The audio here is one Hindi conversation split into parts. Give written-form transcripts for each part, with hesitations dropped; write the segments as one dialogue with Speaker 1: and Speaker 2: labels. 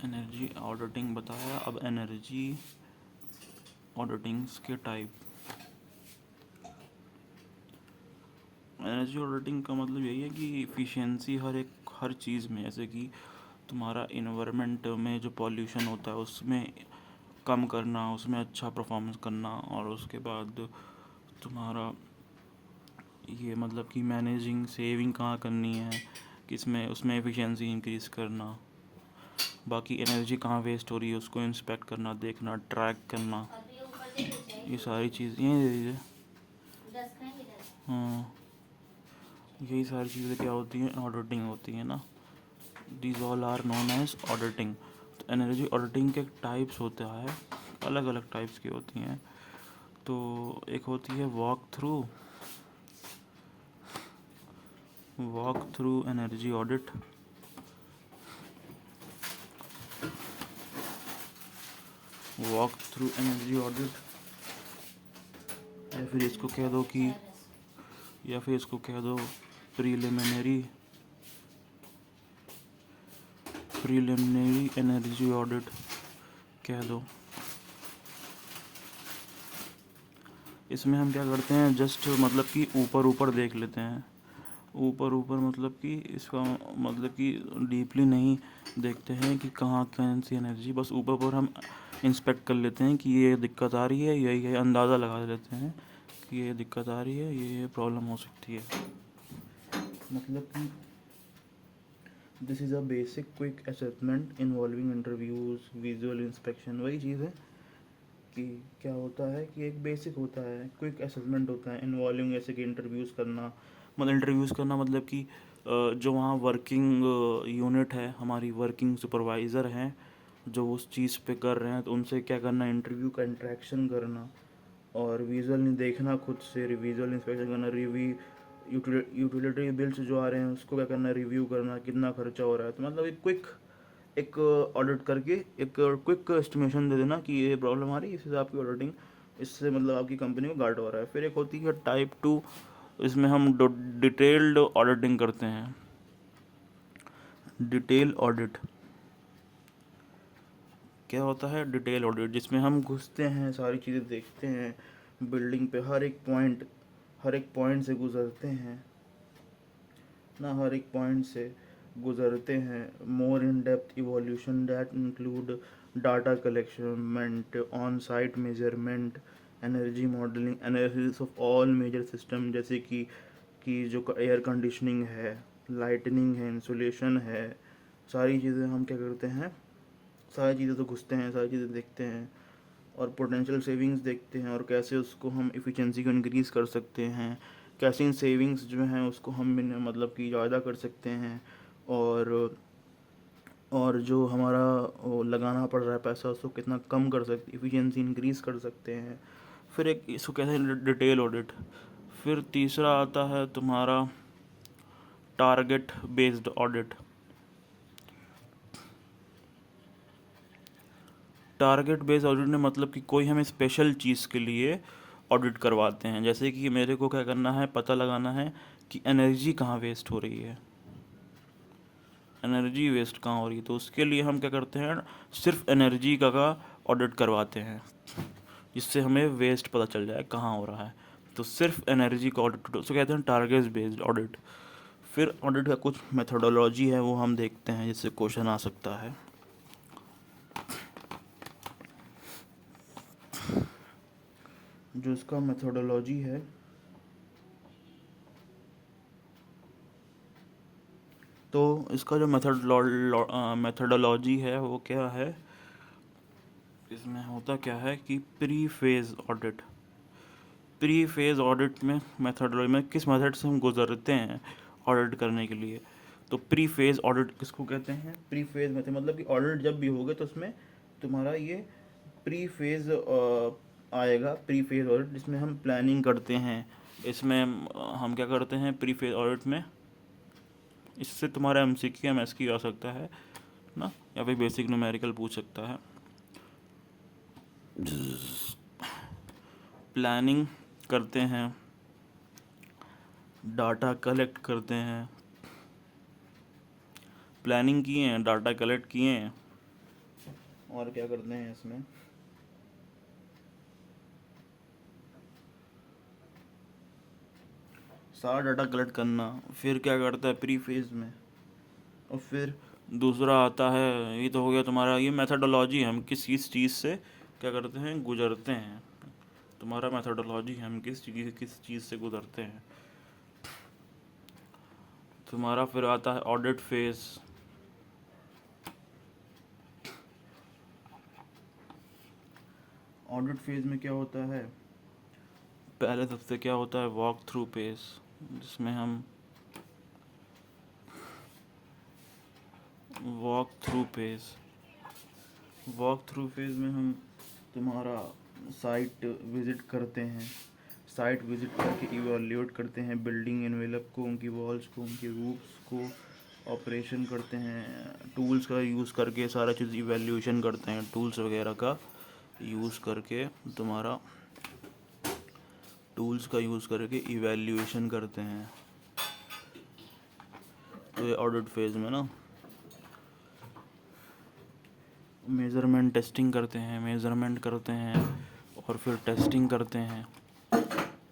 Speaker 1: एनर्जी ऑडिटिंग बताया। अब एनर्जी ऑडिटिंग्स के टाइप। एनर्जी ऑडिटिंग का मतलब यही है कि इफ़िशियंसी हर चीज़ में, जैसे कि तुम्हारा इन्वायरमेंट में जो पॉल्यूशन होता है उसमें कम करना, उसमें अच्छा परफॉर्मेंस करना, और उसके बाद तुम्हारा ये मतलब कि मैनेजिंग सेविंग कहाँ करनी है, किसमें उसमें एफिशिएंसी इंक्रीज़ करना, बाकी एनर्जी कहाँ वेस्ट हो रही है उसको इंस्पेक्ट करना, देखना, ट्रैक करना, ये सारी चीज़ ये दे दीजिए। हाँ, यही सारी चीज़ें क्या होती हैं, ऑडिटिंग होती है ना। These all are known as auditing. तो एनर्जी ऑडिटिंग के टाइप्स होता है, अलग अलग टाइप्स की होती हैं। तो एक होती है walk through energy audit. Walk through energy audit, या फिर इसको कह दो कि प्रीलिमिनरी एनर्जी ऑडिट कह दो। इसमें हम क्या करते हैं, जस्ट मतलब कि ऊपर देख लेते हैं। ऊपर मतलब कि इसका मतलब कि डीपली नहीं देखते हैं कि कहाँ कौन सी एनर्जी, बस ऊपर हम इंस्पेक्ट कर लेते हैं कि ये दिक्कत आ रही है, यही अंदाज़ा लगा लेते हैं कि ये दिक्कत आ रही है, ये प्रॉब्लम हो सकती है। मतलब कि this is a basic quick assessment involving interviews, visual inspection. वही चीज़ है कि क्या होता है कि एक बेसिक होता है, क्विक असेसमेंट होता है इन्वॉल्विंग, जैसे कि इंटरव्यूज़ करना मतलब कि जो वहाँ वर्किंग यूनिट है, हमारी वर्किंग सुपरवाइज़र हैं जो उस चीज़ पे कर रहे हैं, तो उनसे क्या करना, इंटरव्यू का इंटरेक्शन करना, और विजुअल नहीं देखना, खुद से विजुअल इंस्पेक्शन करना, यूटिलिटी बिल्स जो आ रहे हैं उसको क्या करना, रिव्यू करना, कितना खर्चा हो रहा है। तो मतलब एक ऑडिट करके एक क्विक एस्टिमेशन दे देना कि ये प्रॉब्लम आ रही है, इस हिसाब की ऑडिटिंग, इससे मतलब आपकी कंपनी को घाटा हो रहा है। फिर एक होती है टाइप 2, इसमें हम डिटेल्ड ऑडिटिंग करते हैं। डिटेल ऑडिट क्या होता है, डिटेल ऑडिट जिसमें हम घुसते हैं, सारी चीज़ें देखते हैं, बिल्डिंग पे हर एक पॉइंट से गुजरते हैं ना, हर एक पॉइंट से गुजरते हैं। More in depth evolution that include data collection, on site measurement, energy modelling, analysis of all major system, जैसे कि जो एयर कंडीशनिंग है, लाइटनिंग है, इंसुलेशन है, सारी चीज़ें हम क्या करते हैं, सारी चीज़ें तो घुसते हैं, सारी चीज़ें देखते हैं, और पोटेंशियल सेविंग्स देखते हैं, और कैसे उसको हम इफ़िशेंसी को इंक्रीज़ कर सकते हैं, कैसे इन सेविंग्स जो हैं उसको हम मतलब कि ज़्यादा कर सकते हैं, और जो हमारा वो लगाना पड़ रहा है पैसा उसको कितना कम कर सकते, इफ़िशेंसी इंक्रीज़ कर सकते हैं। फिर एक इसको कहते हैं डिटेल ऑडिट। फिर तीसरा आता है तुम्हारा target based audit. Target based audit में मतलब कि कोई हमें स्पेशल चीज़ के लिए ऑडिट करवाते हैं, जैसे कि मेरे को क्या करना है, पता लगाना है कि एनर्जी कहाँ वेस्ट हो रही है, एनर्जी वेस्ट कहाँ हो रही है। तो उसके लिए हम क्या करते हैं, सिर्फ एनर्जी का ऑडिट करवाते हैं, जिससे हमें वेस्ट पता चल जाए कहाँ हो रहा है। तो सिर्फ एनर्जी का ऑडिट, उसको कहते हैं टारगेट बेस्ड ऑडिट। फिर ऑडिट का कुछ मेथोडोलॉजी है वो हम देखते हैं, जिससे क्वेश्चन आ सकता है। जो इसका मेथोडोलॉजी है, तो इसका जो मेथोडोलॉजी है वो क्या है, इसमें होता क्या है कि प्री फेज़ ऑडिट में मेथोडोलॉजी में किस मेथड से हम गुजरते हैं ऑडिट करने के लिए। तो प्री फेज़ ऑडिट किसको कहते हैं, प्री फेज़ मेथड मतलब कि ऑडिट जब भी होगा तो उसमें तुम्हारा ये प्री फेज़ आएगा, प्री फेज़ ऑडिट, जिसमें हम प्लानिंग करते हैं। इसमें हम क्या करते हैं प्री फेज़ ऑडिट में, इससे तुम्हारा MCQ MSQ आ सकता है ना, या फिर बेसिक न्यूमेरिकल पूछ सकता है। प्लानिंग करते हैं, डाटा कलेक्ट करते हैं, प्लानिंग किए हैं, डाटा कलेक्ट किए हैं, और क्या करते हैं इसमें, सारा डाटा कलेक्ट करना, फिर क्या करता है प्री फेज में, और फिर दूसरा आता है, ये तो हो गया तुम्हारा, ये मेथडोलॉजी, हम किस चीज़ से क्या करते हैं, गुजरते हैं, तुम्हारा मेथडोलॉजी, हम किस चीज़ से गुजरते हैं। तुम्हारा फिर आता है ऑडिट फेज। ऑडिट फेज में क्या होता है, पहले सबसे क्या होता है वॉक थ्रू पेज, जिसमें हम walk through page walk through phase में हम तुम्हारा साइट विज़िट करते हैं, साइट विज़िट करके इवैल्यूएट करते हैं बिल्डिंग एनवेलप को, उनकी वॉल्स को, उनके रूफ्स को, ऑपरेशन करते हैं, टूल्स का यूज़ करके सारा चीज़ इवैल्यूएशन करते हैं, टूल्स वगैरह का यूज़ करके तुम्हारा टूल्स का यूज़ करके इवैल्यूएशन करते हैं। तो ये ऑडिट फेज़ में ना मेज़रमेंट टेस्टिंग करते हैं, मेज़रमेंट करते हैं और फिर टेस्टिंग करते हैं,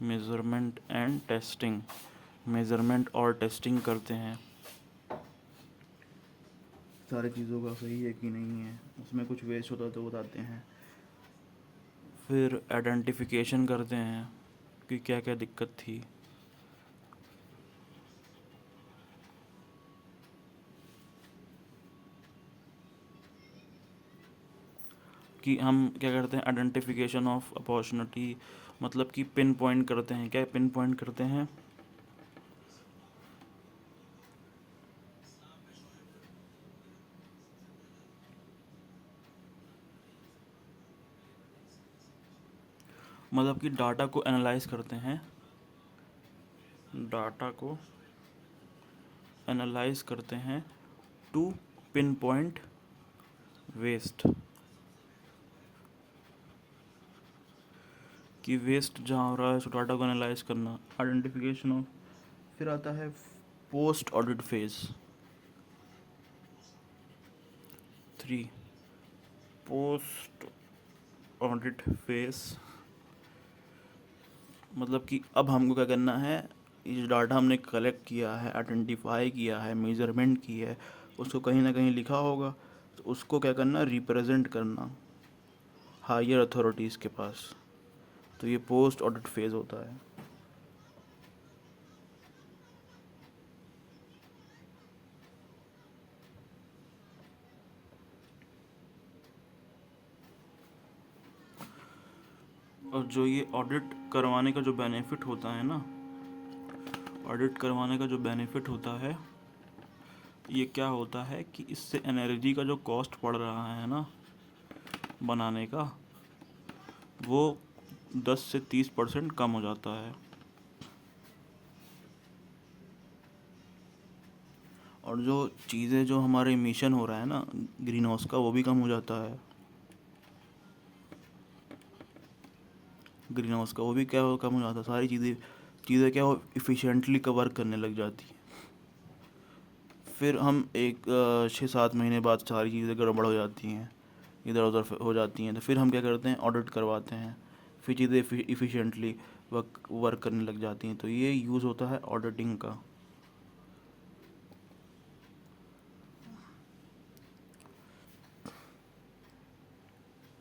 Speaker 1: मेज़रमेंट एंड टेस्टिंग, मेज़रमेंट और टेस्टिंग करते हैं सारी चीज़ों का सही है कि नहीं है, उसमें कुछ वेस्ट होता तो बताते हैं, फिर आइडेंटिफिकेशन करते हैं कि क्या क्या दिक्कत थी, कि हम क्या करते हैं आइडेंटिफिकेशन ऑफ अपॉर्चुनिटी, मतलब कि पिन पॉइंट करते हैं, क्या पिन पॉइंट करते हैं, मतलब कि डाटा को एनालाइज करते हैं, डाटा को एनालाइज करते हैं टू पिन पॉइंट वेस्ट, कि वेस्ट जहाँ हो रहा है उस डाटा को एनालाइज करना, आइडेंटिफिकेशन ऑफ। फिर आता है post audit phase 3, post audit phase मतलब कि अब हमको क्या करना है, ये डाटा हमने कलेक्ट किया है, आइडेंटिफाई किया है, मेजरमेंट की है, उसको कहीं ना कहीं लिखा होगा, तो उसको क्या करना, रिप्रेजेंट करना हायर अथॉरिटीज़ के पास। तो ये पोस्ट ऑडिट फेज होता है। और जो ये ऑडिट करवाने का जो बेनिफिट होता है ना, ऑडिट करवाने का जो बेनिफिट होता है, ये क्या होता है कि इससे एनर्जी का जो कॉस्ट पड़ रहा है ना बनाने का, वो 10 से 30% कम हो जाता है, और जो चीज़ें जो हमारे इमिशन हो रहा है ना ग्रीन हाउस का, वो भी कम हो जाता है, ग्रीन हाउस का वो भी क्या कम हो जाता है, सारी चीज़ें क्या हो इफ़िशेंटली कवर करने लग जाती है। फिर हम 6-7 महीने बाद सारी चीज़ें गड़बड़ हो जाती हैं, इधर उधर हो जाती हैं, तो फिर हम क्या करते हैं, ऑडिट करवाते हैं, फिर चीज़ें इफ़िशेंटली वर्क करने लग जाती हैं। तो ये यूज़ होता है ऑडिटिंग का।